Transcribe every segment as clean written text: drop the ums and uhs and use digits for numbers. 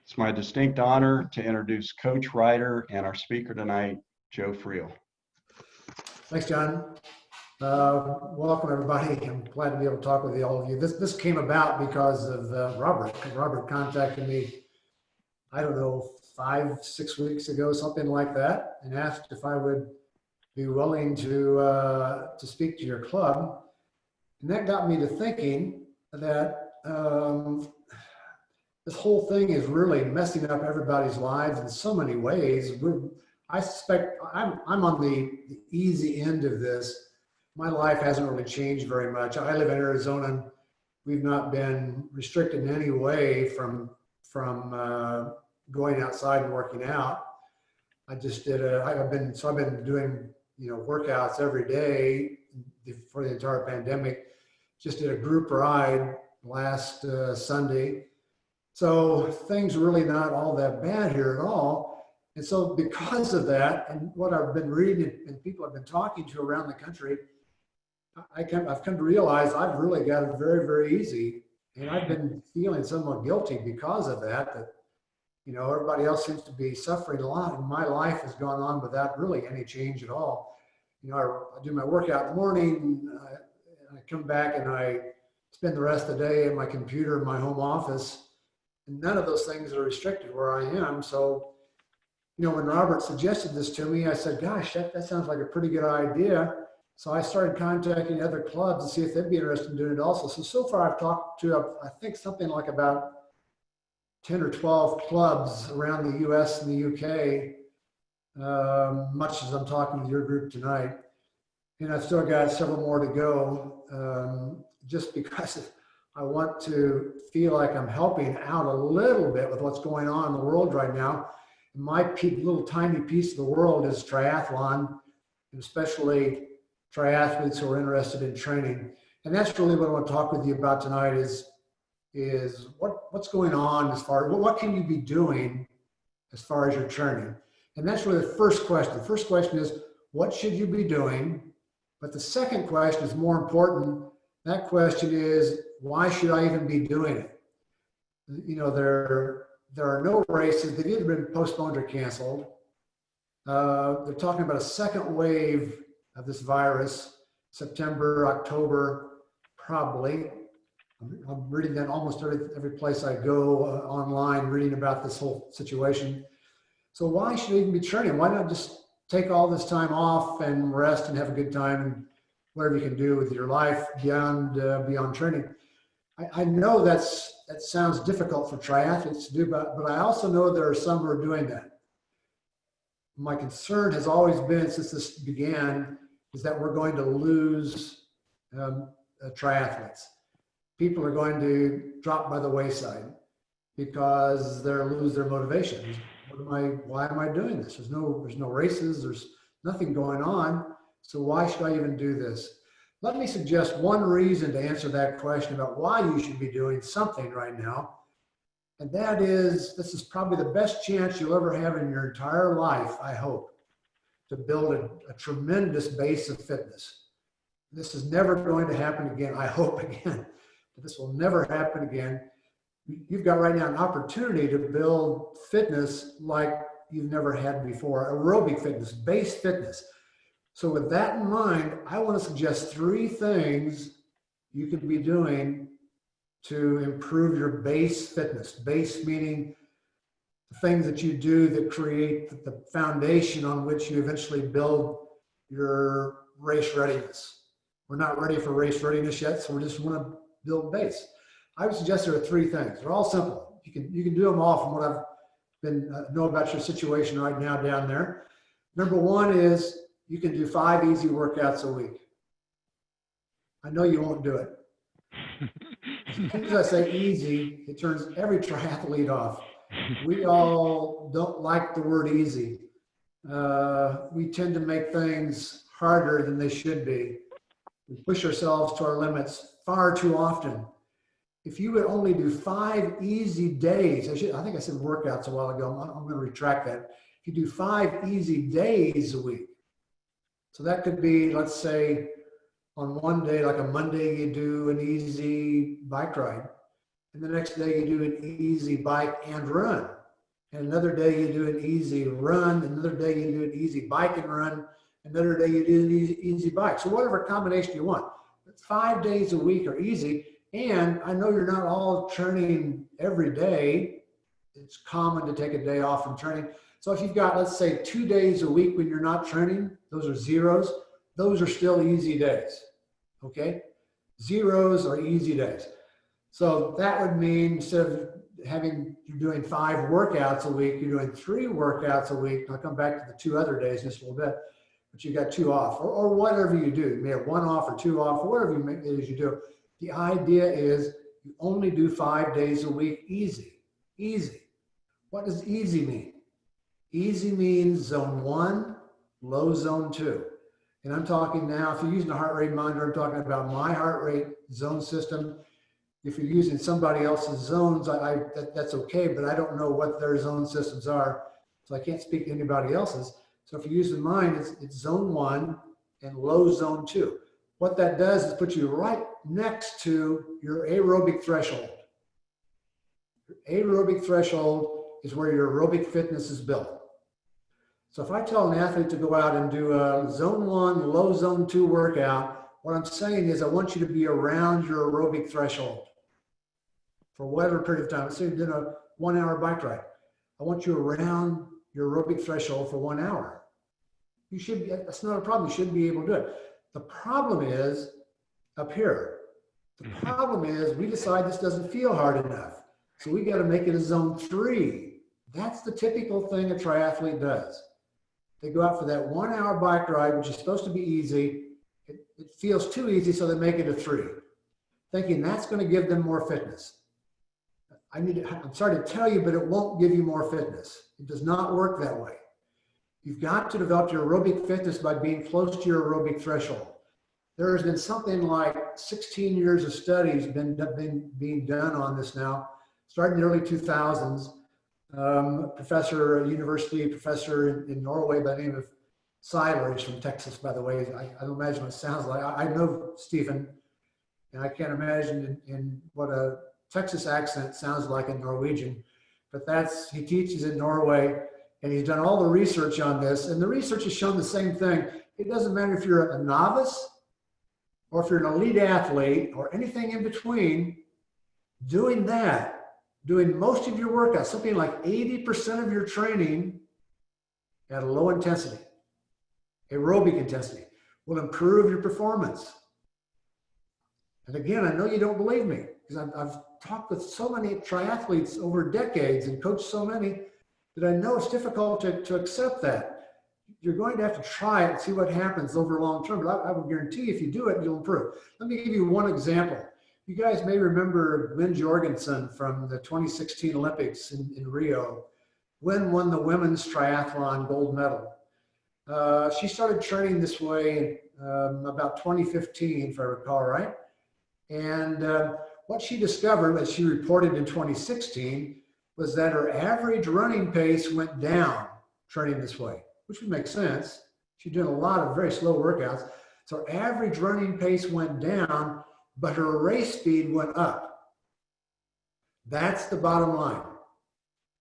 It's my distinct honor to introduce coach, writer, and our speaker tonight, Joe Friel. Thanks, John. Welcome, everybody. I'm glad to be able to talk with all of you. This came about because of Robert. Robert contacted me, I don't know, 5-6 weeks ago, something like that, and asked if I would be willing to speak to your club. And that got me to thinking that this whole thing is really messing up everybody's lives in so many ways. I suspect I'm on the easy end of this. My life hasn't really changed very much. I live in Arizona, and we've not been restricted in any way from going outside and working out. I just did I've been doing workouts every day for the entire pandemic. Just did a group ride last Sunday. So things are really not all that bad here at all. And so because of that, and what I've been reading and people I've been talking to around the country, I've come to realize I've really got it very, very easy. And I've been feeling somewhat guilty because of that everybody else seems to be suffering a lot, and my life has gone on without really any change at all. I do my workout in the morning, and I come back and I spend the rest of the day at my computer in my home office, and none of those things are restricted where I am. So, when Robert suggested this to me, I said, gosh, that sounds like a pretty good idea. So I started contacting other clubs to see if they'd be interested in doing it also. So far I've talked to, I think, something like about 10 or 12 clubs around the US and the UK, much as I'm talking with your group tonight. And I've still got several more to go, just because I want to feel like I'm helping out a little bit with what's going on in the world right now. My little tiny piece of the world is triathlon, and especially triathletes who are interested in training. And that's really what I want to talk with you about tonight is what's going on as far as what can you be doing as far as your training. And that's really the first question. The first question is, what should you be doing? But the second question is more important. That question is, why should I even be doing it? There are no races. They've either been postponed or canceled. They're talking about a second wave of this virus, September, October, probably. I'm reading that almost every place I go online, reading about this whole situation. So why should I even be training? Why not just take all this time off and rest and have a good time and whatever you can do with your life beyond training? I know that sounds difficult for triathletes to do, but I also know there are some who are doing that. My concern has always been, since this began, is that we're going to lose triathletes. People are going to drop by the wayside because they'll lose their motivation. Why am I doing this? There's no races, there's nothing going on. So why should I even do this? Let me suggest one reason to answer that question about why you should be doing something right now. And that is, this is probably the best chance you'll ever have in your entire life, I hope, to build a tremendous base of fitness. This is never going to happen again, I hope again. This will never happen again. You've got right now an opportunity to build fitness like you've never had before, aerobic fitness, base fitness. So with that in mind, I want to suggest 3 things you could be doing to improve your base fitness. Base meaning the things that you do that create the foundation on which you eventually build your race readiness. We're not ready for race readiness yet, so we just want to build base. I would suggest there are 3 things. They're all simple. You can do them all from what I've been know about your situation right now down there. Number 1 is you can do 5 easy workouts a week. I know you won't do it. As soon as I say easy, it turns every triathlete off. We all don't like the word easy. We tend to make things harder than they should be. We push ourselves to our limits far too often. If you would only do 5 easy days, I think I said workouts a while ago, I'm going to retract that. If you do 5 easy days a week, so that could be, let's say, on one day, like a Monday, you do an easy bike ride. and the next day you do an easy bike and run. And another day you do an easy run, another day you do an easy bike and run, another day you do an easy bike. So whatever combination you want. 5 days a week are easy. And I know you're not all training every day. It's common to take a day off from training. So if you've got, let's say, 2 days a week when you're not training, those are zeros. Those are still easy days, okay? Zeros are easy days. So that would mean instead of you're doing 5 workouts a week, you're doing 3 workouts a week. I'll come back to the 2 other days in just a little bit, but you got 2 off, or whatever you do. You may have 1 off or 2 off, or whatever it is you do. The idea is you only do 5 days a week easy. Easy. What does easy mean? Easy means zone 1, low zone 2. And I'm talking now, if you're using a heart rate monitor, I'm talking about my heart rate zone system. If you're using somebody else's zones, that's okay, but I don't know what their zone systems are, so I can't speak to anybody else's. So if you're using mine, it's zone 1 and low zone 2. What that does is put you right next to your aerobic threshold. Your aerobic threshold is where your aerobic fitness is built. So if I tell an athlete to go out and do a zone 1, low zone 2 workout, what I'm saying is I want you to be around your aerobic threshold for whatever period of time. Let's say you're doing a 1-hour bike ride. I want you around your aerobic threshold for 1 hour. You should be, that's not a problem. You should be able to do it. The problem is up here. The problem is we decide this doesn't feel hard enough. So we got to make it a zone 3. That's the typical thing a triathlete does. They go out for that 1-hour bike ride, which is supposed to be easy. It feels too easy, so they make it a 3, thinking that's going to give them more fitness. I'm sorry to tell you, but it won't give you more fitness. It does not work that way. You've got to develop your aerobic fitness by being close to your aerobic threshold. There has been something like 16 years of studies being done on this now, starting in the early 2000s. Professor in Norway by the name of Seiler. He's from Texas, by the way. I don't imagine what it sounds like. I know Stephen, and I can't imagine in what a Texas accent sounds like in Norwegian, but he teaches in Norway, and he's done all the research on this, and the research has shown the same thing. It doesn't matter if you're a novice or if you're an elite athlete or anything in between, doing most of your workouts, something like 80% of your training at a low intensity, aerobic intensity, will improve your performance. And again, I know you don't believe me because I've talked with so many triathletes over decades and coached so many that I know it's difficult to accept that. You're going to have to try it and see what happens over long term, but I would guarantee if you do it, you'll improve. Let me give you one example. You guys may remember Lynn Jorgensen from the 2016 Olympics in Rio. Lynn won the women's triathlon gold medal. She started training this way about 2015, if I recall right. And what she discovered, as she reported in 2016, was that her average running pace went down training this way, which would make sense. She's doing a lot of very slow workouts. So her average running pace went down, but her race speed went up. That's the bottom line.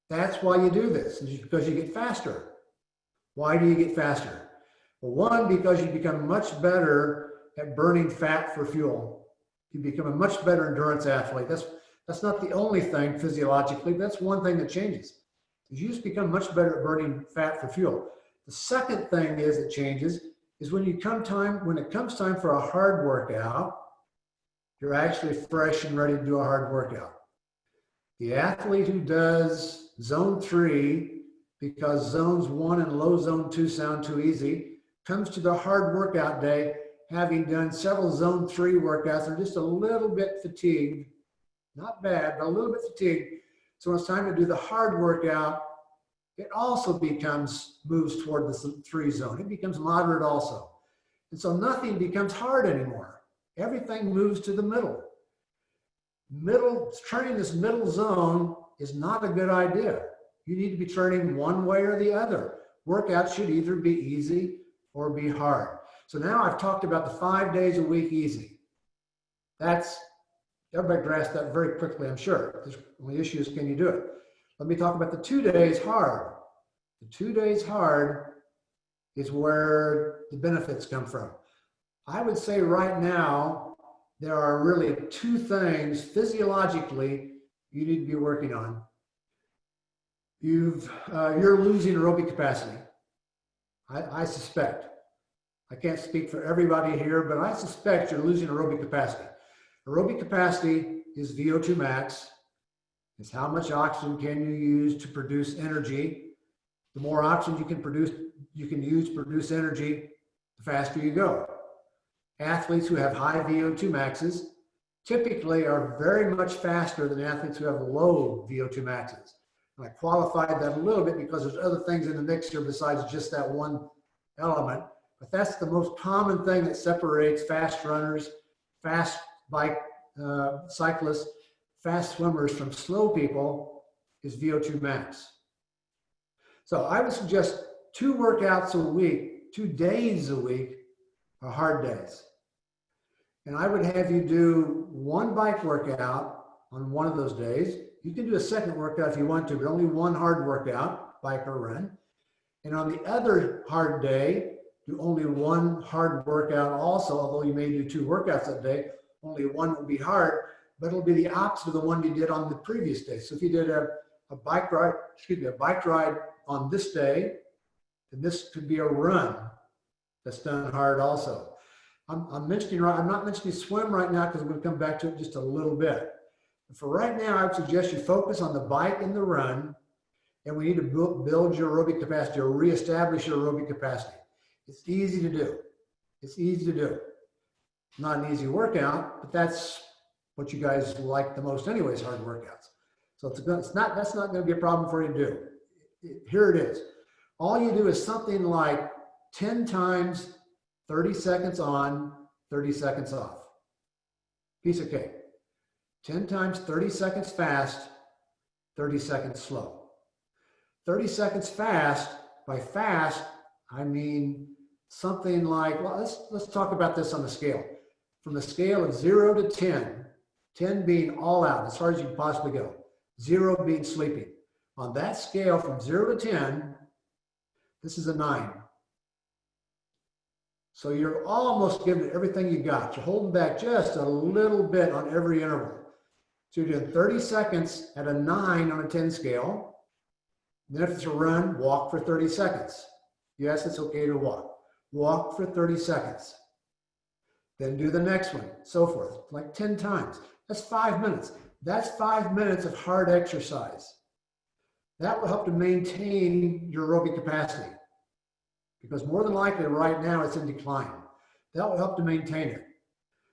That's why you do this, is because you get faster. Why do you get faster? Well, one, because you become much better at burning fat for fuel. You become a much better endurance athlete. That's not the only thing physiologically, but that's one thing that changes. You just become much better at burning fat for fuel. The second thing that changes is when it comes time for a hard workout, you're actually fresh and ready to do a hard workout. The athlete who does zone 3, because zones 1 and low zone 2 sound too easy, comes to the hard workout day having done several zone 3 workouts and just a little bit fatigued. Not bad, but a little bit fatigued. So when it's time to do the hard workout, it also moves toward the 3 zone. It becomes moderate also. And so nothing becomes hard anymore. Everything moves to the middle. Training this middle zone is not a good idea. You need to be training one way or the other. Workouts should either be easy or be hard. So now I've talked about the 5 days a week easy. That's Everybody grasped that very quickly, I'm sure. The only issue is, can you do it? Let me talk about the 2 days hard. The 2 days hard is where the benefits come from. I would say right now, there are really 2 things physiologically you need to be working on. You're losing aerobic capacity. I suspect. I can't speak for everybody here, but I suspect you're losing aerobic capacity. Aerobic capacity is VO2 max. It's how much oxygen can you use to produce energy. The more oxygen you can use to produce energy, the faster you go. Athletes who have high VO2 maxes typically are very much faster than athletes who have low VO2 maxes. And I qualified that a little bit because there's other things in the mix here besides just that one element. But that's the most common thing that separates fast runners, fast bike cyclists, fast swimmers from slow people is VO2 max. So I would suggest 2 workouts a week, 2 days a week are hard days. And I would have you do 1 bike workout on one of those days. You can do a second workout if you want to, but only 1 hard workout, bike or run. And on the other hard day, do only 1 hard workout also, although you may do 2 workouts that day, only 1 will be hard, but it'll be the opposite of the one you did on the previous day. So if you did a bike ride on this day, then this could be a run that's done hard also. I'm not mentioning swim right now because I'm going to come back to it just a little bit. But for right now, I would suggest you focus on the bike and the run, and we need to build your aerobic capacity or reestablish your aerobic capacity. It's easy to do. It's easy to do. Not an easy workout, but that's what you guys like the most anyways, hard workouts. So that's not going to be a problem for you to do. Here it is. All you do is something like 10 times 30 seconds on, 30 seconds off. Piece of cake. 10 times 30 seconds fast, 30 seconds slow. 30 seconds fast, by fast, I mean something like, well, let's talk about this on a scale. From a scale of 0 to 10, 10 being all out, as far as you can possibly go, 0 being sleeping. On that scale from 0 to 10, this is a 9. So you're almost giving it everything you got. You're holding back just a little bit on every interval. So you're doing 30 seconds at a 9 on a 10 scale. Then if it's a run, walk for 30 seconds. Yes, it's okay to walk. Walk for 30 seconds. Then do the next one, so forth, like 10 times. That's 5 minutes. That's 5 minutes of hard exercise. That will help to maintain your aerobic capacity, because more than likely right now it's in decline. That will help to maintain it.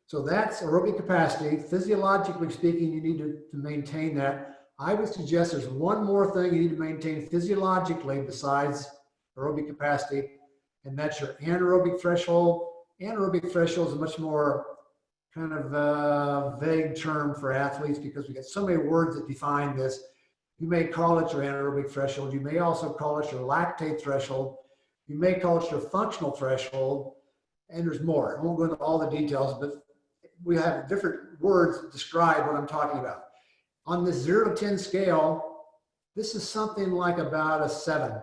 So that's aerobic capacity. Physiologically speaking, you need to maintain that. I would suggest there's one more thing you need to maintain physiologically besides aerobic capacity, and that's your anaerobic threshold. Anaerobic threshold is a much more kind of vague term for athletes because we get so many words that define this. You may call it your anaerobic threshold. You may also call it your lactate threshold. You may call it your functional threshold, and there's more. I won't go into all the details, but we have different words that describe what I'm talking about. On this 0 to 10 scale, this is something like about a 7.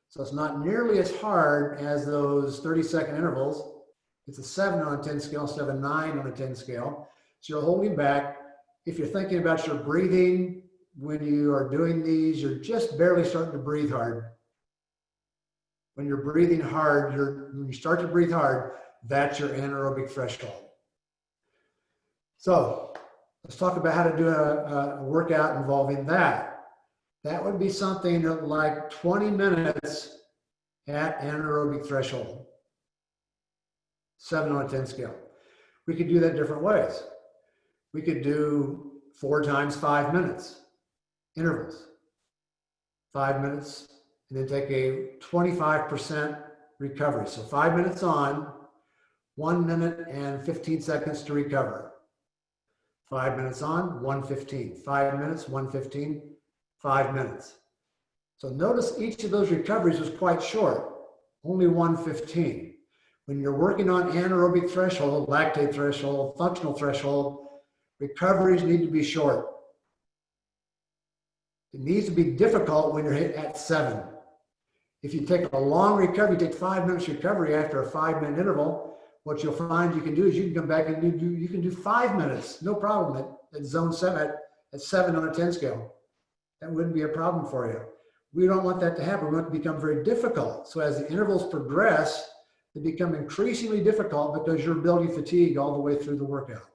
So it's not nearly as hard as those 30-second intervals. It's a 7 on a 10 scale instead of a 9 on a 10 scale. So you're holding back. If you're thinking about your breathing, when you are doing these, you're just barely starting to breathe hard. When you're breathing hard, when you start to breathe hard, that's your anaerobic threshold. So let's talk about how to do a workout involving that. That would be something like 20 minutes at anaerobic threshold, 7 on a 10 scale. We could do that different ways. We could do 4 times 5 minutes intervals, 5 minutes, and then take a 25% recovery. So 5 minutes on, 1 minute and 15 seconds to recover. 5 minutes on, 1:15. 5 minutes, 1:15, 5 minutes. So notice each of those recoveries was quite short, only 1:15. When you're working on anaerobic threshold, lactate threshold, functional threshold, recoveries need to be short. It needs to be difficult when you're hit at 7. If you take a long recovery, you take 5 minutes recovery after a 5-minute interval, what you'll find you can do is you can come back and you can do 5 minutes, no problem at zone 7, at 7 on a 10 scale. That wouldn't be a problem for you. We don't want that to happen. We want it to become very difficult. So as the intervals progress, they become increasingly difficult because you're building fatigue all the way through the workout.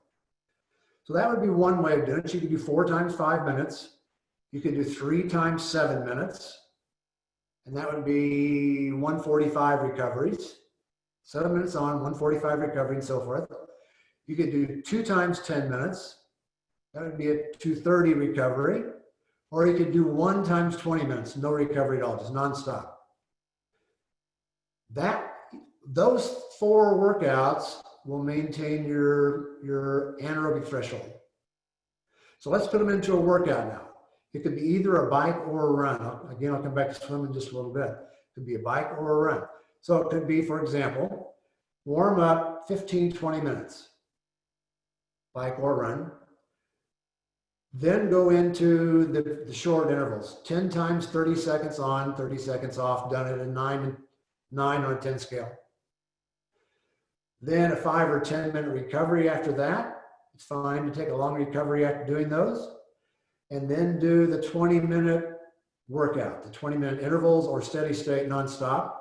So that would be one way of doing it. You could do 4 times 5 minutes. You could do 3 times 7 minutes. And that would be 145 recoveries. 7 minutes on, 145 recovery, and so forth. You could do 2 times 10 minutes. That would be a 230 recovery. Or you could do 1 times 20 minutes, no recovery at all, just nonstop. Those 4 workouts will maintain your anaerobic threshold. So let's put them into a workout now. It could be either a bike or a run. Again, I'll come back to swim in just a little bit. It could be a bike or a run. So it could be, for example, warm up 15, 20 minutes, bike or run. Then go into the short intervals, 10 times 30 seconds on, 30 seconds off, done at a 9 on a 10 scale. Then a 5 or 10 minute recovery after that. It's fine to take a long recovery after doing those. And then do the 20-minute workout, the 20-minute intervals or steady state nonstop.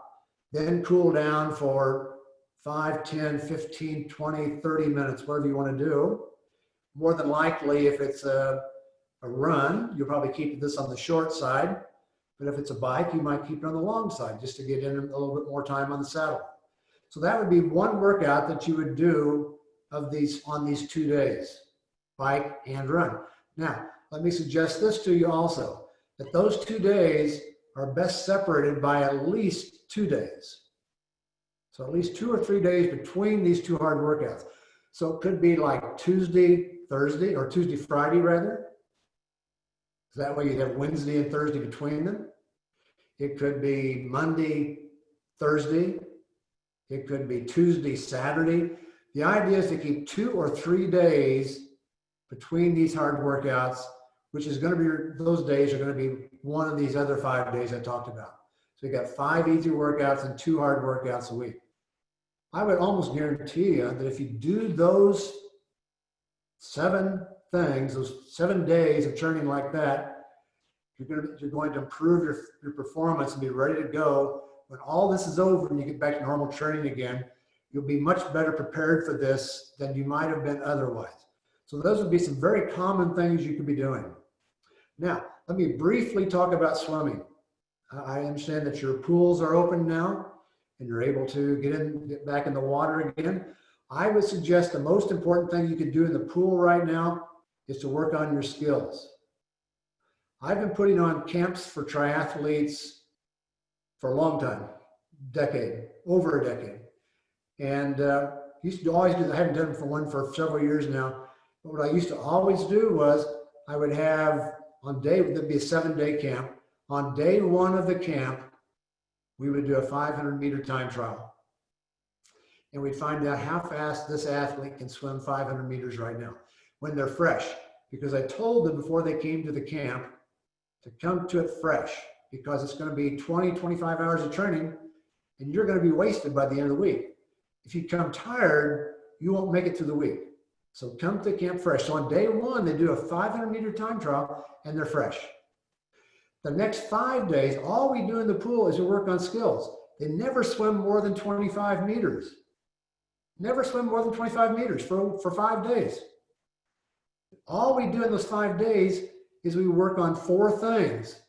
Then cool down for 5, 10, 15, 20, 30 minutes, whatever you want to do. More than likely, if it's a run, you'll probably keep this on the short side. But if it's a bike, you might keep it on the long side just to get in a little bit more time on the saddle. So that would be one workout that you would do on these 2 days, bike and run. Now, let me suggest this to you also, that those 2 days are best separated by at least 2 days. So at least 2 or 3 days between these 2 hard workouts. So it could be like Tuesday, Thursday, or Tuesday, Friday rather. So that way you have Wednesday and Thursday between them. It could be Monday, Thursday. It could be Tuesday, Saturday. The idea is to keep 2 or 3 days between these hard workouts, which is going to be, those days are going to be one of these other 5 days I talked about. So you got 5 easy workouts and 2 hard workouts a week. I would almost guarantee you that if you do those 7 things, those 7 days of training like that, you're going to improve your performance and be ready to go. When all this is over and you get back to normal training again, you'll be much better prepared for this than you might have been otherwise. So those would be some very common things you could be doing. Now, let me briefly talk about swimming. I understand that your pools are open now and you're able to get back in the water again. I would suggest the most important thing you can do in the pool right now is to work on your skills. I've been putting on camps for triathletes for a long time, over a decade. And used to always do, I haven't done one for several years now, but what I used to always do was I would have there'd be a 7-day camp. On day 1 of the camp, we would do a 500-meter time trial. And we'd find out how fast this athlete can swim 500 meters right now when they're fresh. Because I told them before they came to the camp to come to it fresh, because it's going to be 20, 25 hours of training and you're going to be wasted by the end of the week. If you come tired, you won't make it through the week. So come to camp fresh. So on day 1, they do a 500-meter time trial and they're fresh. The next 5 days, all we do in the pool is we work on skills. They never swim more than 25 meters. Never swim more than 25 meters for 5 days. All we do in those 5 days is we work on 4 things.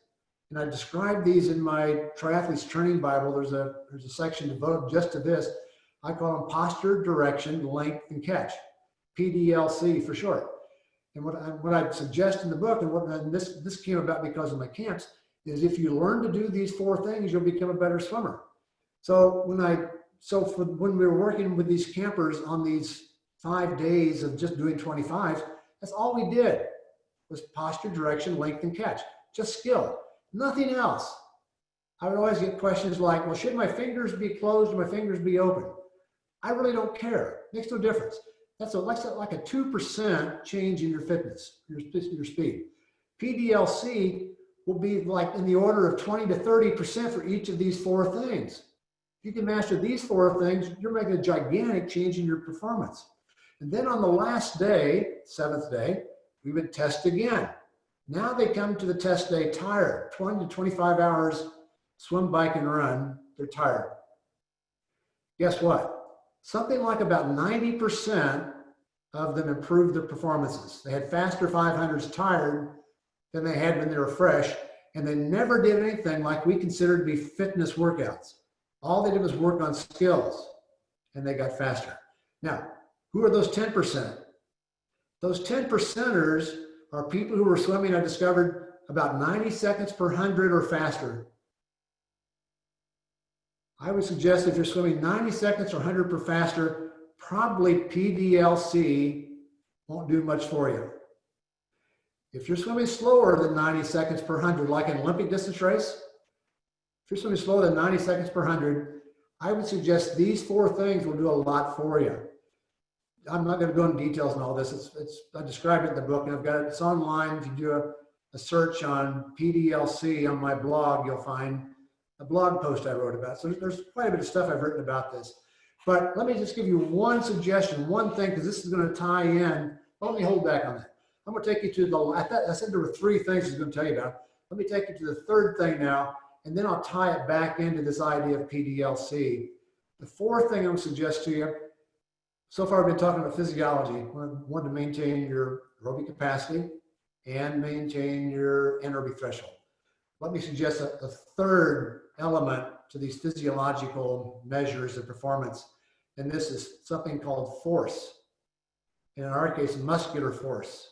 And I describe these in my Triathletes Training Bible. There's a section devoted just to this. I call them posture, direction, length, and catch. PDLC for short. And what I suggest in the book, and this came about because of my camps, is if you learn to do these 4 things, you'll become a better swimmer. So when we were working with these campers on these 5 days of just doing 25s, that's all we did was posture, direction, length, and catch. Just skill, nothing else. I would always get questions like, well, should my fingers be closed or my fingers be open? I really don't care. Makes no difference. That's like a 2% change in your fitness, your speed. PDLC will be like in the order of 20 to 30% for each of these four things. If you can master these four things, you're making a gigantic change in your performance. And then on the last day, 7th day, we would test again. Now they come to the test day tired, 20 to 25 hours, swim, bike, and run, they're tired. Guess what? Something like about 90% of them improved their performances. They had faster 500s tired than they had when they were fresh, and they never did anything like we consider to be fitness workouts. All they did was work on skills, and they got faster. Now, who are those 10%? Those 10%ers are people who were swimming, I discovered, about 90 seconds per 100 or faster. I would suggest if you're swimming 90 seconds or 100 per faster, probably PDLC won't do much for you. If you're swimming slower than 90 seconds per 100, like an Olympic distance race, if you're swimming slower than 90 seconds per 100, I would suggest these four things will do a lot for you. I'm not going to go into details on all this. I describe it in the book, and I've got it. It's online. If you do a search on PDLC on my blog, you'll find a blog post I wrote about it. So there's quite a bit of stuff I've written about this. But let me just give you one suggestion, one thing, because this is going to tie in. Let me hold back on that. I'm going to take you to I said there were three things I was going to tell you about. Let me take you to the third thing now, and then I'll tie it back into this idea of PDLC. The fourth thing I'm going to suggest to you, so far I've been talking about physiology. One, to maintain your aerobic capacity and maintain your anaerobic threshold. Let me suggest a third element to these physiological measures of performance, and this is something called force. And in our case, muscular force.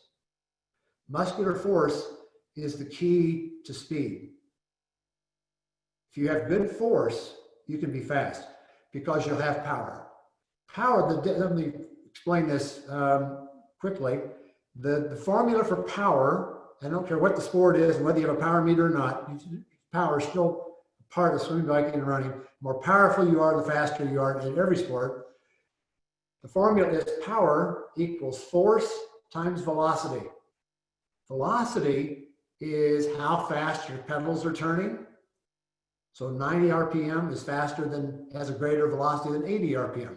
Muscular force is the key to speed. If you have good force, you can be fast because you'll have power. Power, let me explain this quickly. The formula for power, I don't care what the sport is, whether you have a power meter or not, power is still part of swimming, biking, and running. The more powerful you are, the faster you are in every sport. The formula is power equals force times velocity. Velocity is how fast your pedals are turning. So 90 RPM is has a greater velocity than 80 RPM.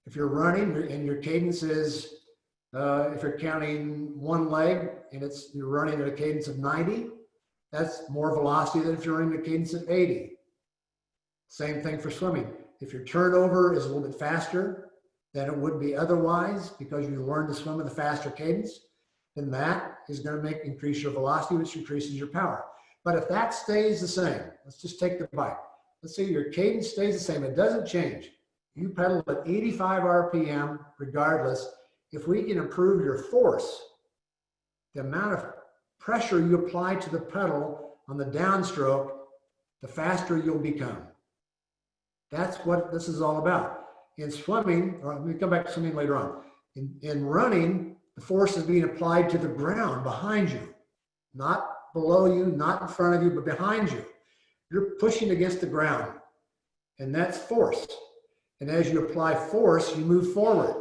If you're running and your cadence is, if you're counting one leg and you're running at a cadence of 90, that's more velocity than if you're running at a cadence of 80. Same thing for swimming. If your turnover is a little bit faster than it would be otherwise because you learned to swim at a faster cadence, then that is going to increase your velocity, which increases your power. But if that stays the same, let's just take the bike. Let's say your cadence stays the same. It doesn't change. You pedal at 85 RPM regardless. If we can improve your force, the amount of pressure you apply to the pedal on the downstroke, the faster you'll become. That's what this is all about. In swimming, or let me come back to swimming later on. In running, the force is being applied to the ground behind you, not below you, not in front of you, but behind you. You're pushing against the ground, and that's force. And as you apply force, you move forward.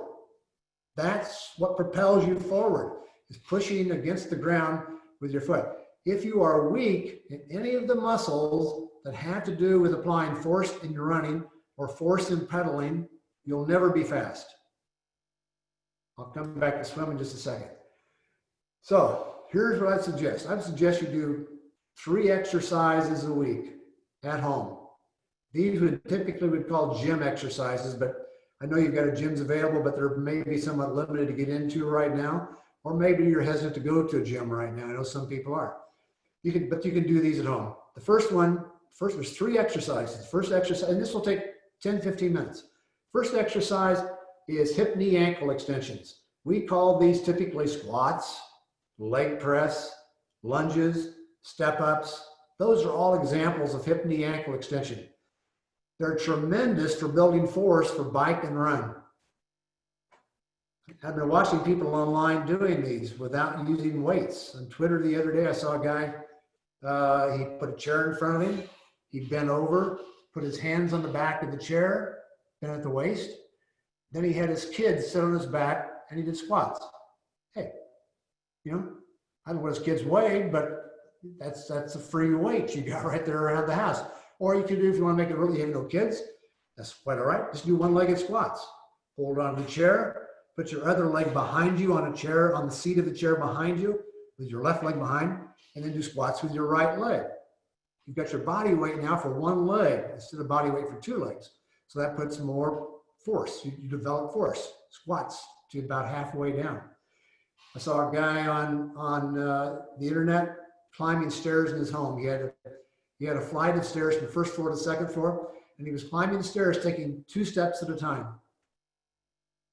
That's what propels you forward, is pushing against the ground with your foot. If you are weak in any of the muscles that have to do with applying force in your running or force in pedaling, you'll never be fast. I'll come back to swim in just a second. So here's what I'd suggest. I'd suggest you do 3 exercises a week at home. These would typically we'd call gym exercises, but I know you've got a gyms available, but they're maybe somewhat limited to get into right now, or maybe you're hesitant to go to a gym right now. I know some people are. But you can do these at home. There's 3 exercises. First exercise, and this will take 10, 15 minutes. First exercise is hip, knee, ankle extensions. We call these typically squats, leg press, lunges, step-ups. Those are all examples of hip, knee, ankle extension. They're tremendous for building force for bike and run. I've been watching people online doing these without using weights. On Twitter the other day, I saw a guy, he put a chair in front of him, he bent over, put his hands on the back of the chair, bent at the waist. Then he had his kids sit on his back and he did squats. Hey, you know, I don't know what his kids weighed, but that's a free weight you got right there around the house. Or you can do, if you want to make it really heavy, no kids, that's quite all right. Just do one-legged squats. Hold on to the chair, put your other leg behind you on a chair, on the seat of the chair behind you, with your left leg behind, and then do squats with your right leg. You've got your body weight now for one leg instead of body weight for two legs. So that puts more force. You develop force. Squats to about halfway down. I saw a guy on the internet climbing stairs in his home. He had a flight of stairs from the first floor to the second floor, and he was climbing the stairs, taking 2 steps at a time.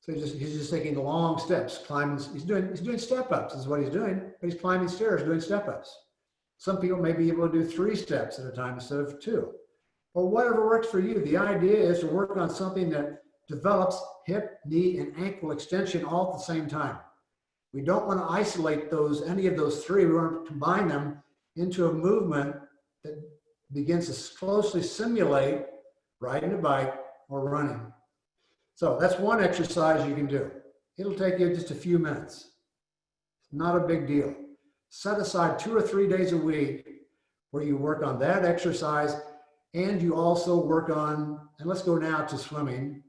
So he's just taking long steps, climbing. He's doing step ups is what he's doing, but he's climbing stairs, doing step ups. Some people may be able to do 3 steps at a time instead of 2, or whatever works for you. The idea is to work on something that develops hip, knee, and ankle extension all at the same time. We don't want to isolate any of those 3. We want to combine them into a movement that begins to closely simulate riding a bike or running. So that's one exercise you can do. It'll take you just a few minutes. It's not a big deal. Set aside 2 or 3 days a week where you work on that exercise, and you also work on, and let's go now to swimming.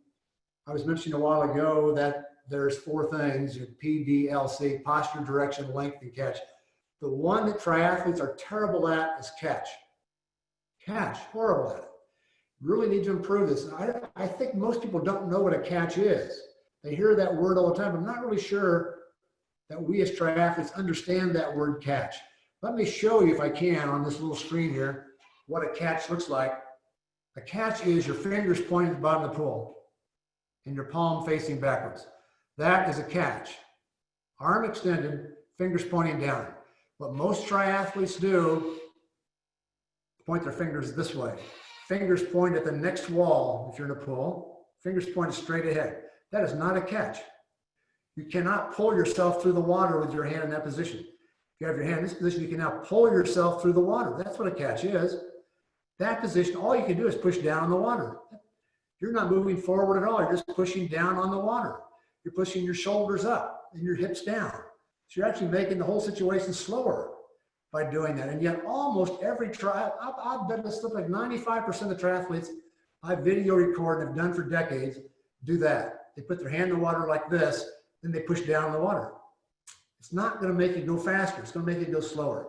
I was mentioning a while ago that there's 4 things, PDLC, posture, direction, length, and catch. The one that triathletes are terrible at is catch. Catch, horrible at it. Really need to improve this. I think most people don't know what a catch is. They hear that word all the time, but I'm not really sure that we as triathletes understand that word catch. Let me show you, if I can, on this little screen here, what a catch looks like. A catch is your fingers pointing at the bottom of the pool and your palm facing backwards. That is a catch. Arm extended, fingers pointing down. What most triathletes do, point their fingers this way. Fingers point at the next wall if you're in a pool. Fingers pointed straight ahead. That is not a catch. You cannot pull yourself through the water with your hand in that position. If you have your hand in this position, you can now pull yourself through the water. That's what a catch is. That position, all you can do is push down on the water. You're not moving forward at all. You're just pushing down on the water. You're pushing your shoulders up and your hips down. So you're actually making the whole situation slower by doing that. And yet almost every I bet it's like 95% of the triathletes I video record and have done for decades do that. They put their hand in the water like this, then they push down in the water. It's not going to make you go faster. It's going to make you go slower.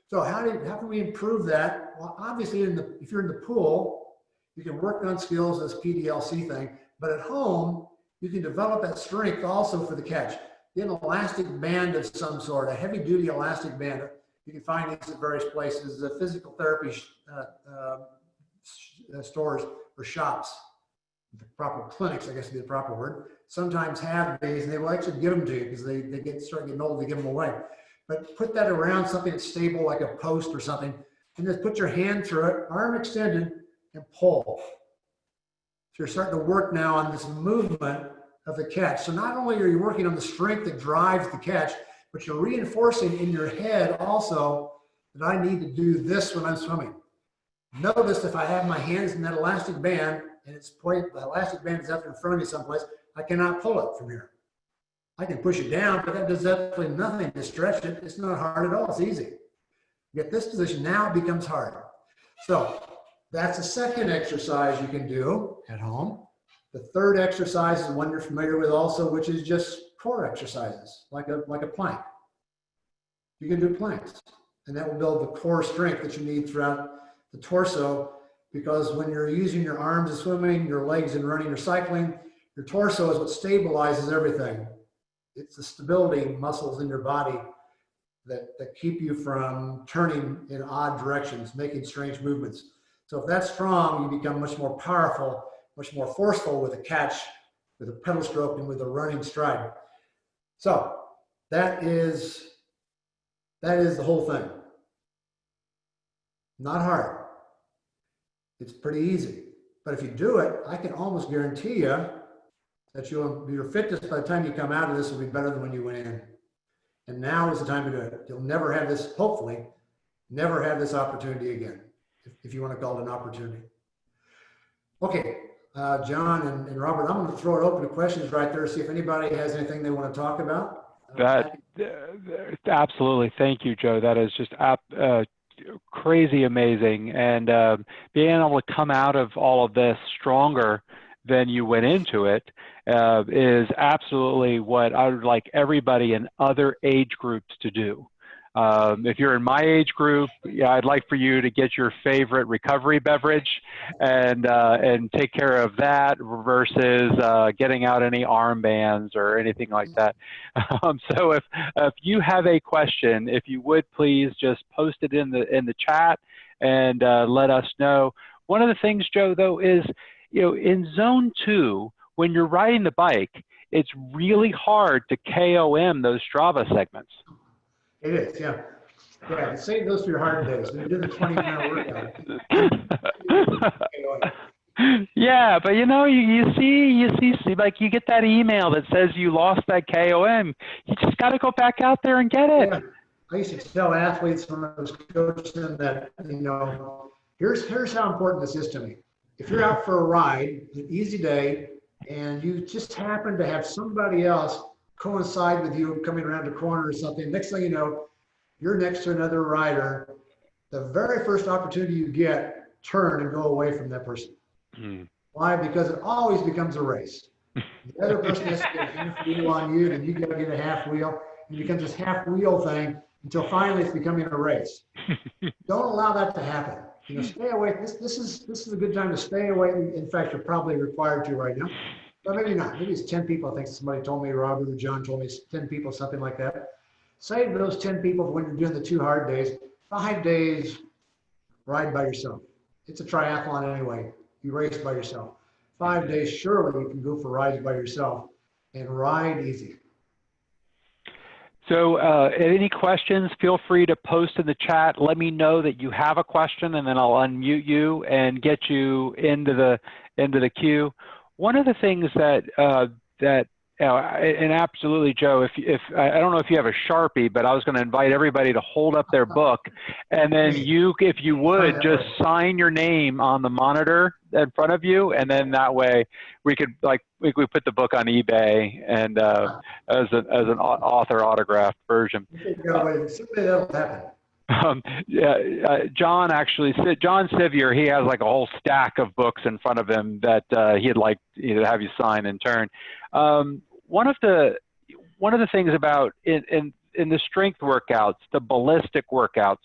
So how can we improve that? Well, obviously, if you're in the pool, you can work on skills, this PDLC thing, but at home, you can develop that strength also for the catch. Get an elastic band of some sort, a heavy-duty elastic band. You can find these at various places, physical therapy stores or shops. The proper clinics, I guess would be the proper word, sometimes have these, and they will actually give them to you because they start getting old, they give them away. But put that around something that's stable, like a post or something, and just put your hand through it, arm extended, and pull. So you're starting to work now on this movement of the catch. So not only are you working on the strength that drives the catch, but you're reinforcing in your head also that I need to do this when I'm swimming. Notice if I have my hands in that elastic band and the elastic band is out there in front of me someplace, I cannot pull it from here. I can push it down, but that does absolutely nothing to stretch it. It's not hard at all. It's easy. Get this position, now it becomes hard. So that's a second exercise you can do at home. The third exercise is one you're familiar with also, which is just core exercises, like a plank. You can do planks, and that will build the core strength that you need throughout the torso, because when you're using your arms in swimming, your legs in running or cycling, your torso is what stabilizes everything. It's the stability muscles in your body that keep you from turning in odd directions, making strange movements. So if that's strong, you become much more powerful, much more forceful with a catch, with a pedal stroke, and with a running stride. So that is the whole thing. Not hard. It's pretty easy. But if you do it, I can almost guarantee you that your fitness by the time you come out of this will be better than when you went in. And now is the time to do it. You'll never have this, hopefully, never have this opportunity again, if you want to call it an opportunity. Okay, John and Robert, I'm going to throw it open to questions right there, see if anybody has anything they want to talk about. Absolutely. Thank you, Joe. That is just crazy amazing. And being able to come out of all of this stronger than you went into it is absolutely what I would like everybody in other age groups to do. If you're in my age group, yeah, I'd like for you to get your favorite recovery beverage and take care of that versus getting out any armbands or anything like that. So if you have a question, if you would please just post it in the chat and let us know. One of the things, Joe, though, is in zone 2, when you're riding the bike, it's really hard to KOM those Strava segments. It is, yeah. Yeah, save those for your hard days. When you do the 20-minute workout. Yeah, but you see, like you get that email that says you lost that KOM. You just got to go back out there and get it. Yeah. I used to tell athletes when I was coaching that, here's how important this is to me. If you're out for a ride, an easy day, and you just happen to have somebody else coincide with you coming around the corner or something, next thing you know, you're next to another rider. The very first opportunity you get, turn and go away from that person. Why? Because it always becomes a race. The other person has to get a half wheel on you, and you got to get a half wheel. It becomes this half wheel thing until finally it's becoming a race. Don't allow that to happen. Stay away. This is a good time to stay away. In fact, you're probably required to right now. But maybe not. Maybe it's 10 people. I think somebody told me, Robert or John told me it's 10 people, something like that. Save those 10 people when you're doing the 2 hard days. 5 days, ride by yourself. It's a triathlon anyway. You race by yourself. 5 days, surely you can go for rides by yourself and ride easy. So any questions, feel free to post in the chat. Let me know that you have a question, and then I'll unmute you and get you into the queue. One of the things and absolutely, Joe, if I don't know if you have a Sharpie, but I was going to invite everybody to hold up their book, and then if you would, just sign your name on the monitor in front of you, and then that way we could we put the book on eBay and as an author autographed version. That'll happen. John Sivier, he has like a whole stack of books in front of him that he'd like to have you sign in turn. One of the things about in the strength workouts, the ballistic workouts,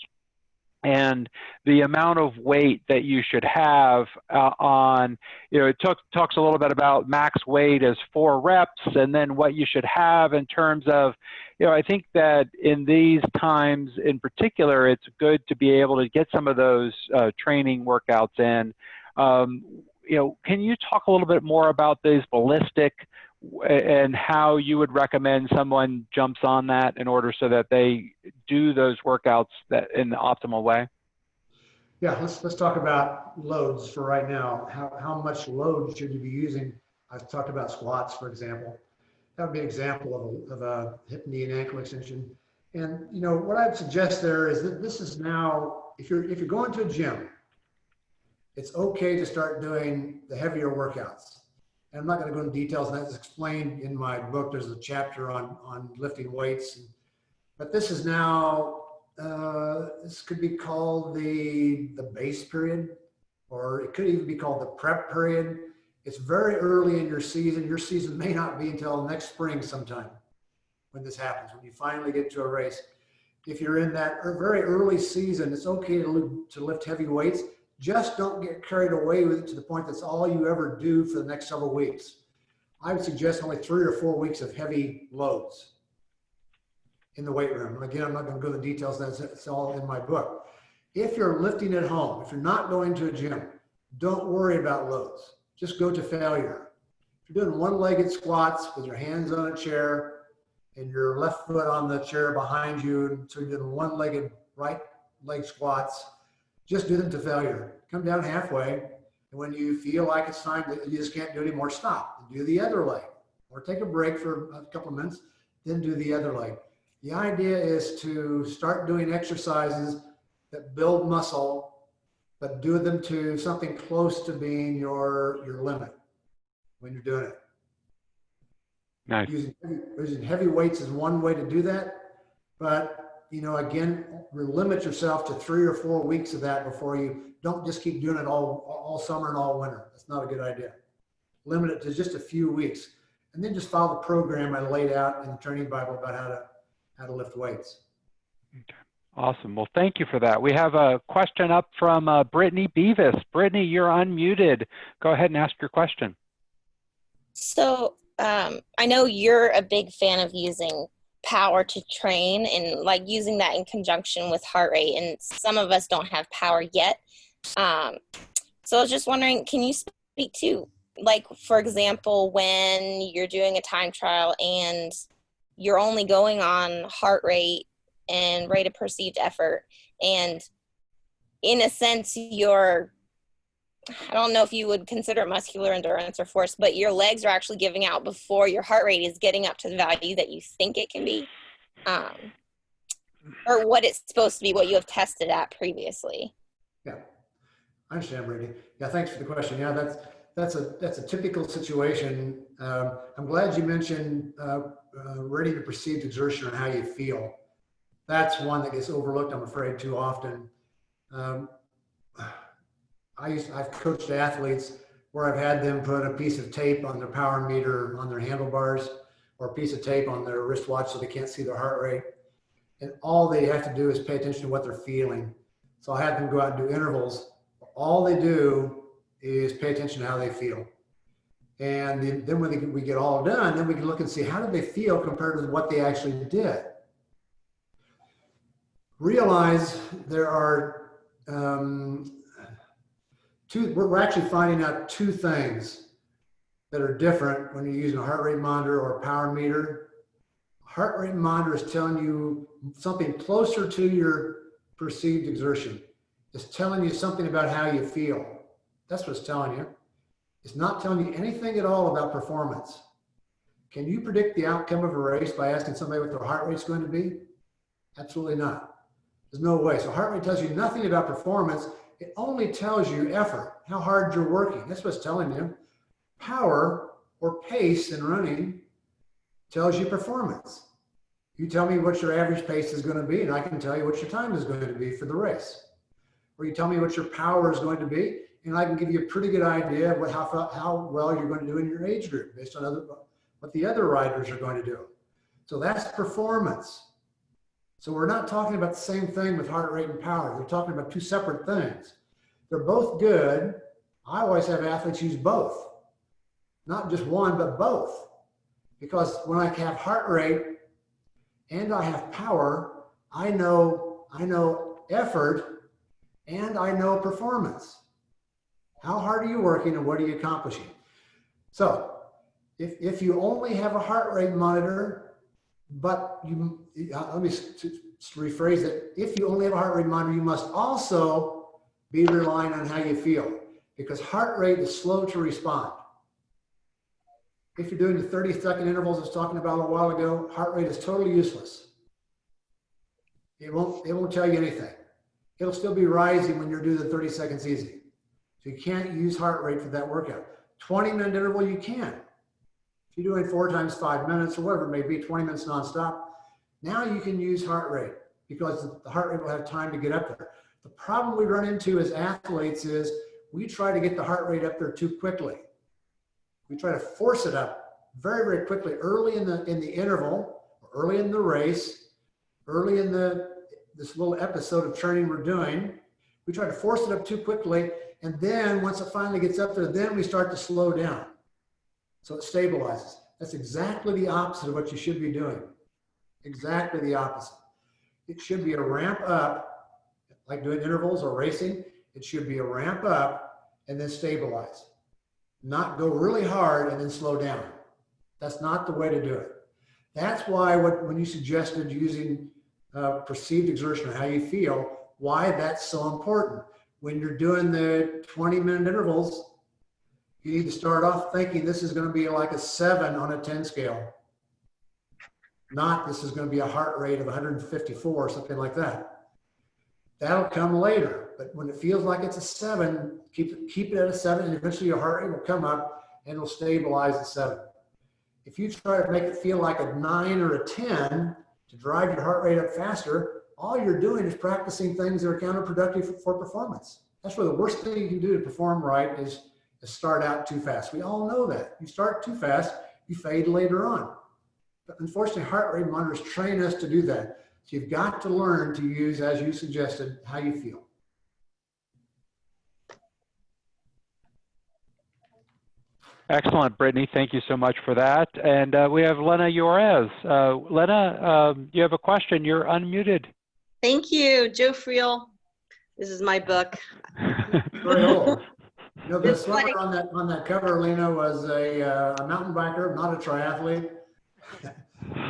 and the amount of weight that you should have on, it talks a little bit about max weight as 4 reps, and then what you should have in terms of, I think that in these times in particular, it's good to be able to get some of those training workouts in. Can you talk a little bit more about these ballistic and how you would recommend someone jumps on that in order so that they do those workouts that in the optimal way? Yeah, let's talk about loads for right now. How much load should you be using? I've talked about squats, for example. That would be an example of a hip, knee, and ankle extension. And what I'd suggest there is that this is now, if you're going to a gym, it's okay to start doing the heavier workouts. And I'm not going to go into details, and that's explained in my book. There's a chapter on lifting weights. But this is now, this could be called the base period, or it could even be called the prep period. It's very early in your season. Your season may not be until next spring sometime when this happens, when you finally get to a race. If you're in that very early season, it's okay to lift heavy weights. Just don't get carried away with it to the point that's all you ever do for the next several weeks. I would suggest only 3 or 4 weeks of heavy loads in the weight room. Again, I'm not going to go into the details. It's all in my book. If you're lifting at home, if you're not going to a gym, don't worry about loads. Just go to failure. If you're doing one-legged squats with your hands on a chair and your left foot on the chair behind you, so you're doing one-legged right leg squats, just do them to failure. Come down halfway, and when you feel like it's time that you just can't do it anymore, stop and do the other leg, or take a break for a couple of minutes, then do the other leg. The idea is to start doing exercises that build muscle, but do them to something close to being your limit when you're doing it. Nice. Using heavy weights is one way to do that, but again, limit yourself to 3 or 4 weeks of that before you don't just keep doing it all summer and all winter. That's not a good idea. Limit it to just a few weeks, and then just follow the program I laid out in the training Bible about how to lift weights. Okay. Awesome. Well, thank you for that. We have a question up from Brittany Beavis. Brittany, you're unmuted. Go ahead and ask your question. So I know you're a big fan of using power to train and like using that in conjunction with heart rate, and some of us don't have power yet. So I was just wondering, can you speak to, like, for example, when you're doing a time trial and you're only going on heart rate and rate of perceived effort, and in a sense I don't know if you would consider it muscular endurance or force, but your legs are actually giving out before your heart rate is getting up to the value that you think it can be, or what it's supposed to be, what you have tested at previously. Yeah, I understand, Brittany. Yeah, thanks for the question. Yeah, that's a typical situation. I'm glad you mentioned ready to perceived exertion and how you feel. That's one that gets overlooked, I'm afraid, too often. I've coached athletes where I've had them put a piece of tape on their power meter on their handlebars, or a piece of tape on their wristwatch so they can't see their heart rate. And all they have to do is pay attention to what they're feeling. So I have them go out and do intervals. All they do is pay attention to how they feel. And then when we get all done, then we can look and see how did they feel compared to what they actually did. Realize there are we're actually finding out 2 things that are different when you're using a heart rate monitor or a power meter. Heart rate monitor is telling you something closer to your perceived exertion. It's telling you something about how you feel. That's what it's telling you. It's not telling you anything at all about performance. Can you predict the outcome of a race by asking somebody what their heart rate's going to be? Absolutely not. There's no way. So heart rate tells you nothing about performance. It only tells you effort, how hard you're working. That's what it's telling you. Power or pace in running tells you performance. You tell me what your average pace is going to be, and I can tell you what your time is going to be for the race. Or you tell me what your power is going to be, and I can give you a pretty good idea of how well you're going to do in your age group based on what the other riders are going to do. So that's performance. So we're not talking about the same thing with heart rate and power. We're talking about 2 separate things. They're both good. I always have athletes use both. Not just one, but both. Because when I have heart rate and I have power, I know effort and I know performance. How hard are you working and what are you accomplishing? So if you only have a heart rate monitor, but let me rephrase it. If you only have a heart rate monitor, you must also be relying on how you feel, because heart rate is slow to respond. If you're doing the 30-second intervals I was talking about a while ago, heart rate is totally useless. It won't tell you anything. It'll still be rising when you're doing the 30 seconds easy. So you can't use heart rate for that workout. 20-minute interval, you can. If you're doing 4 times 5 minutes or whatever it may be, 20 minutes nonstop, now you can use heart rate because the heart rate will have time to get up there. The problem we run into as athletes is we try to get the heart rate up there too quickly. We try to force it up very, very quickly early in the interval, or early in the race, early in this little episode of training we're doing. We try to force it up too quickly, and then once it finally gets up there, then we start to slow down. So it stabilizes. That's exactly the opposite of what you should be doing. Exactly the opposite. It should be a ramp up, like doing intervals or racing. It should be a ramp up and then stabilize. Not go really hard and then slow down. That's not the way to do it. That's why when you suggested using perceived exertion or how you feel, why that's so important. When you're doing the 20-minute intervals, you need to start off thinking this is going to be like a 7 on a 10 scale. Not this is going to be a heart rate of 154 or something like that. That'll come later. But when it feels like it's a 7, keep it at a 7, and eventually your heart rate will come up and it'll stabilize at 7. If you try to make it feel like a 9 or a 10 to drive your heart rate up faster, all you're doing is practicing things that are counterproductive for performance. That's where the worst thing you can do to perform right is start out too fast. We all know that. You start too fast, you fade later on. But unfortunately, heart rate monitors train us to do that. So you've got to learn to use, as you suggested, how you feel. Excellent, Brittany. Thank you so much for that. And we have Lena Yorez. Lena, you have a question. You're unmuted. Thank you, Joe Friel. This is my book. Very old. You know, the It's swimmer like- on that cover, Lena, was a mountain biker, not a triathlete.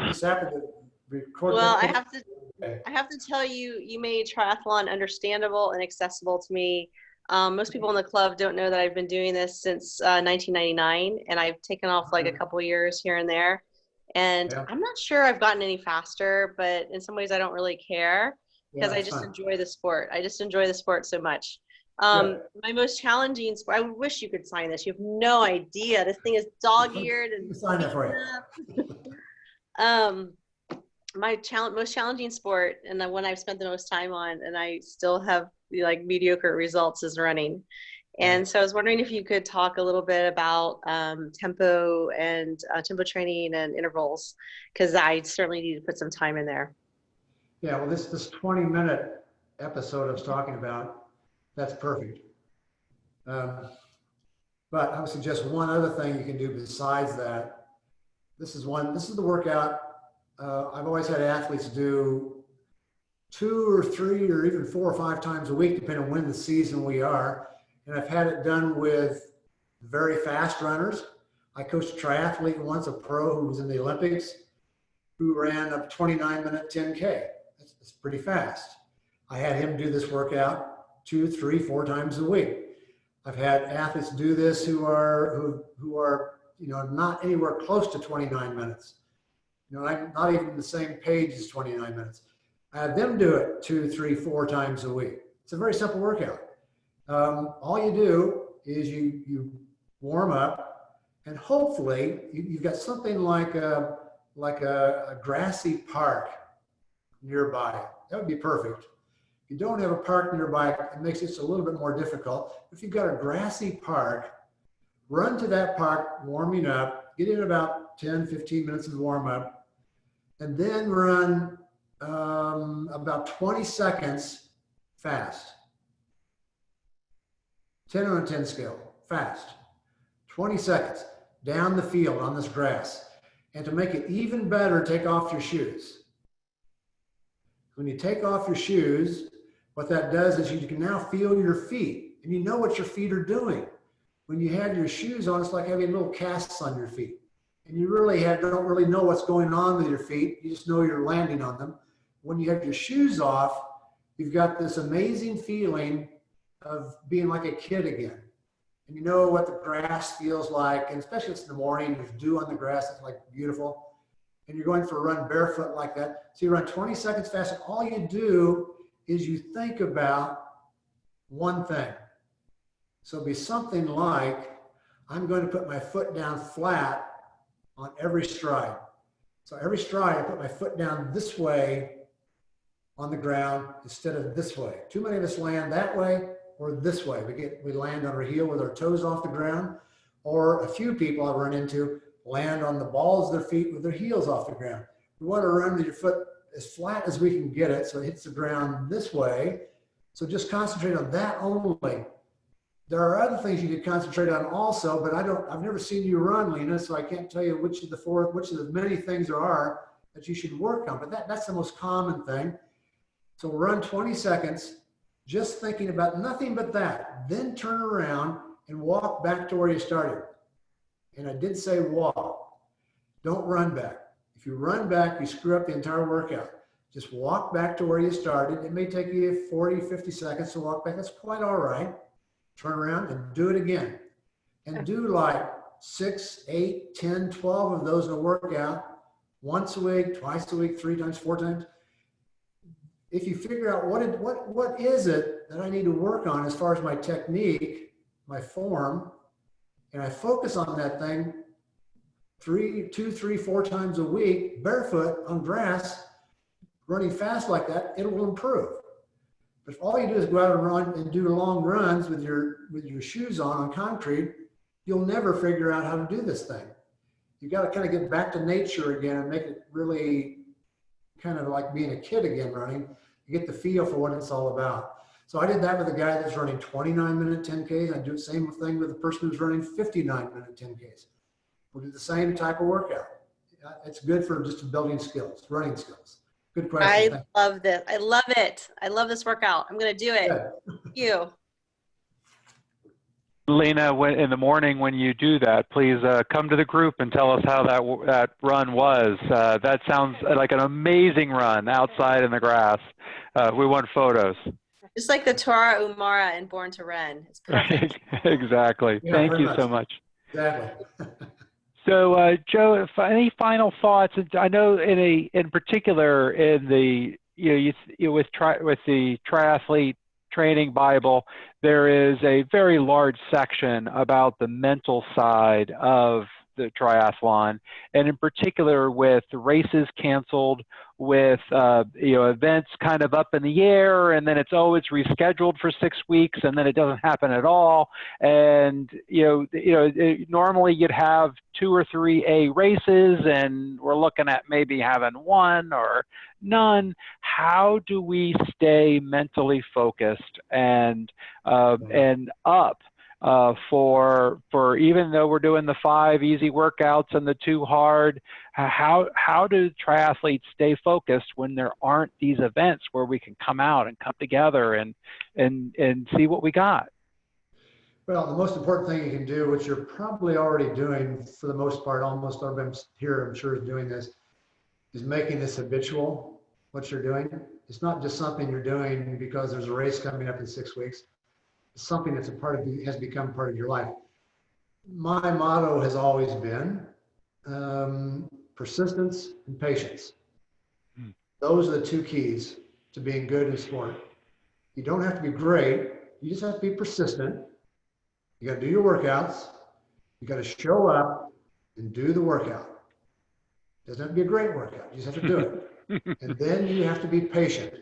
Just happened to record. Well, that. I have to tell you, you made triathlon understandable and accessible to me. Most people in the club don't know that I've been doing this since 1999, and I've taken off like a couple years here and there. And Yeah. I'm not sure I've gotten any faster, but in some ways I don't really care because Yeah, I it's just fine. enjoy the sport. I just enjoy the sport so much. Good. My most challenging sport, I wish you could sign this. You have no idea. This thing is dog-eared Let and me sign that for you. my most challenging sport and the one I've spent the most time on, and I still have like mediocre results, is running. And so I was wondering if you could talk a little bit about tempo and tempo training and intervals, because I certainly need to put some time in there. Yeah, well, this 20-minute episode I was talking about, that's perfect. But I would suggest one other thing you can do besides that. This is the workout I've always had athletes do 2 or 3 or even 4 or 5 times a week, depending on when the season we are. And I've had it done with very fast runners. I coached a triathlete once, a pro who was in the Olympics, who ran a 29-minute 10K. That's pretty fast. I had him do this workout 2, 3, 4 times a week. I've had athletes do this who are not anywhere close to 29 minutes. I'm not even the same page as 29 minutes. I had them do it 2, 3, 4 times a week. It's a very simple workout. All you do is you warm up, and hopefully you've got something like a grassy park nearby. That would be perfect. If you don't have a park nearby, it makes it a little bit more difficult. If you've got a grassy park, run to that park warming up, get in about 10, 15 minutes of warm up, and then run about 20 seconds fast. 10 on a 10 scale, fast. 20 seconds down the field on this grass. And to make it even better, take off your shoes. When you take off your shoes, what that does is you can now feel your feet, and you know what your feet are doing. When you have your shoes on, it's like having little casts on your feet. And you don't really know what's going on with your feet. You just know you're landing on them. When you have your shoes off, you've got this amazing feeling of being like a kid again. And you know what the grass feels like, and especially if it's in the morning, there's dew on the grass, it's like beautiful. And you're going for a run barefoot like that. So you run 20 seconds fast, and all you do is you think about one thing. So it'll be something like, I'm going to put my foot down flat on every stride. So every stride, I put my foot down this way on the ground instead of this way. Too many of us land that way or this way. We land on our heel with our toes off the ground, or a few people I've run into land on the balls of their feet with their heels off the ground. We want to run with your foot as flat as we can get it so it hits the ground this way. So just concentrate on that only. There are other things you could concentrate on also, but I've never seen you run, Lena, so I can't tell you which of the many things there are that you should work on, but that's the most common thing. So run 20 seconds, just thinking about nothing but that. Then turn around and walk back to where you started. And I did say walk. Don't run back. If you run back, you screw up the entire workout. Just walk back to where you started. It may take you 40, 50 seconds to walk back. That's quite all right. Turn around and do it again. And do like 6, 8, 10, 12 of those in a workout, once a week, twice a week, 3 times, 4 times. if you figure out what is it that I need to work on as far as my technique, my form, and I focus on that thing 2, 3, 4 times a week, barefoot on grass, running fast like that, it will improve. But if all you do is go out and run and do long runs with your shoes on concrete, you'll never figure out how to do this thing. You got to kind of get back to nature again and make it really kind of like being a kid again running. You get the feel for what it's all about. So I did that with a guy that's running 29-minute 10Ks. I do the same thing with a person who's running 59-minute 10Ks. We'll do the same type of workout. It's good for just building skills, running skills. Good question. I love this. I love it. I love this workout. I'm going to do it. Thank you. Lena, in the morning when you do that, please come to the group and tell us how that run was. That sounds like an amazing run outside in the grass. We want photos. Just like the Torah Umara in Born to Run. It's perfect. Exactly. Yeah, Thank you so much. Exactly. So, Joe, any final thoughts? I know in particular in the with the Triathlete Training Bible, there is a very large section about the mental side of the triathlon, and in particular with races canceled, with events kind of up in the air, and then it's always rescheduled for 6 weeks, and then it doesn't happen at all. And normally you'd have 2 or 3 A races, and we're looking at maybe having 1 or none. How do we stay mentally focused and up? For even though we're doing the 5 easy workouts and the 2 hard, how do triathletes stay focused when there aren't these events where we can come out and come together and see what we got? Well, the most important thing you can do, which you're probably already doing for the most part, almost everybody here I'm sure is doing this, is making this habitual, what you're doing. It's not just something you're doing because there's a race coming up in 6 weeks. Something that's has become part of your life. My motto has always been persistence and patience. Those are the 2 keys to being good in sport. You don't have to be great. You just have to be persistent. You got to do your workouts. You got to show up and do the workout. It doesn't have to be a great workout. You just have to do it. And then you have to be patient.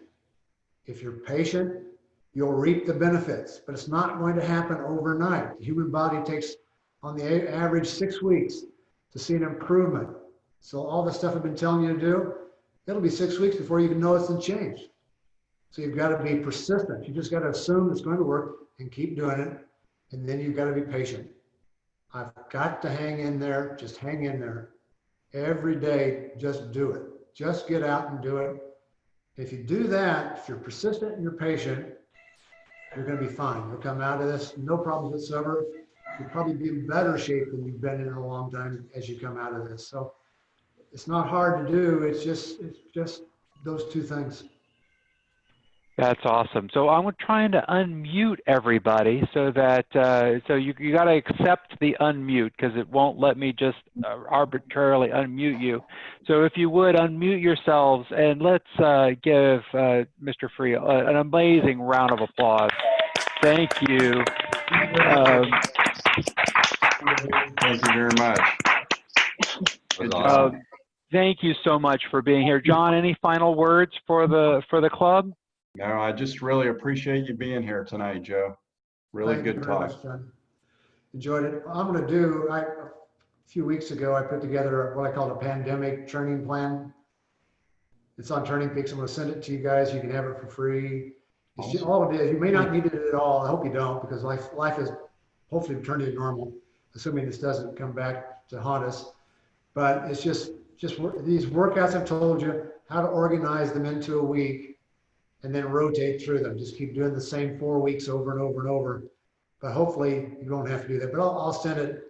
If you're patient, you'll reap the benefits, but it's not going to happen overnight. The human body takes, on the average, 6 weeks to see an improvement. So all the stuff I've been telling you to do, it'll be 6 weeks before you even know it's been changed. So you've got to be persistent. You just got to assume it's going to work and keep doing it. And then you've got to be patient. I've got to hang in there. Just hang in there. Every day, just do it. Just get out and do it. If you do that, if you're persistent and you're patient, you're going to be fine. You'll come out of this, no problems whatsoever. You'll probably be in better shape than you've been in a long time as you come out of this. So it's not hard to do. It's just those 2 things. That's awesome. So I'm trying to unmute everybody so that so you got to accept the unmute because it won't let me just arbitrarily unmute you. So if you would unmute yourselves and let's give Mr. Friel an amazing round of applause. Thank you. Thank you very much. Good job. Thank you so much for being here, John. Any final words for the club? No, I just really appreciate you being here tonight, Joe. Really Thank good you very talk. much, John. Enjoyed it. I'm going to do, a few weeks ago, I put together what I call a pandemic training plan. It's on Turning Peaks. I'm going to send it to you guys. You can have it for free. It's just, all it is, you may not need it at all. I hope you don't, because life is hopefully returning to normal, assuming this doesn't come back to haunt us. But it's just these workouts I've told you, how to organize them into a week and then rotate through them. Just keep doing the same 4 weeks over and over and over. But hopefully you don't have to do that. But I'll send it.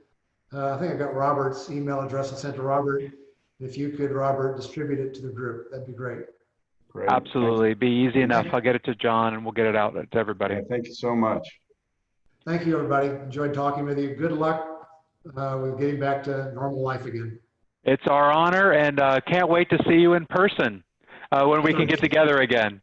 I think I got Robert's email address. I sent to Robert. If you could, Robert, distribute it to the group, that'd be great. Great. Absolutely. Be easy enough. I'll get it to John and we'll get it out to everybody. Yeah, thank you so much. Thank you, everybody. Enjoyed talking with you. Good luck with getting back to normal life again. It's our honor, and can't wait to see you in person when we can get together again.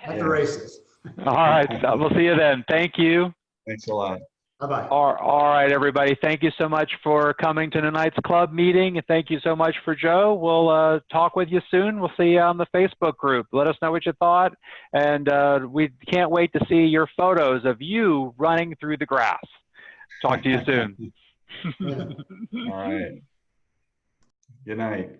at the races. All right. So we'll see you then. Thank you. Thanks a lot. Bye-bye. All right, everybody. Thank you so much for coming to tonight's club meeting. And thank you so much for Joe. We'll talk with you soon. We'll see you on the Facebook group. Let us know what you thought. And we can't wait to see your photos of you running through the grass. Talk to you soon. Yeah. All right. Good night.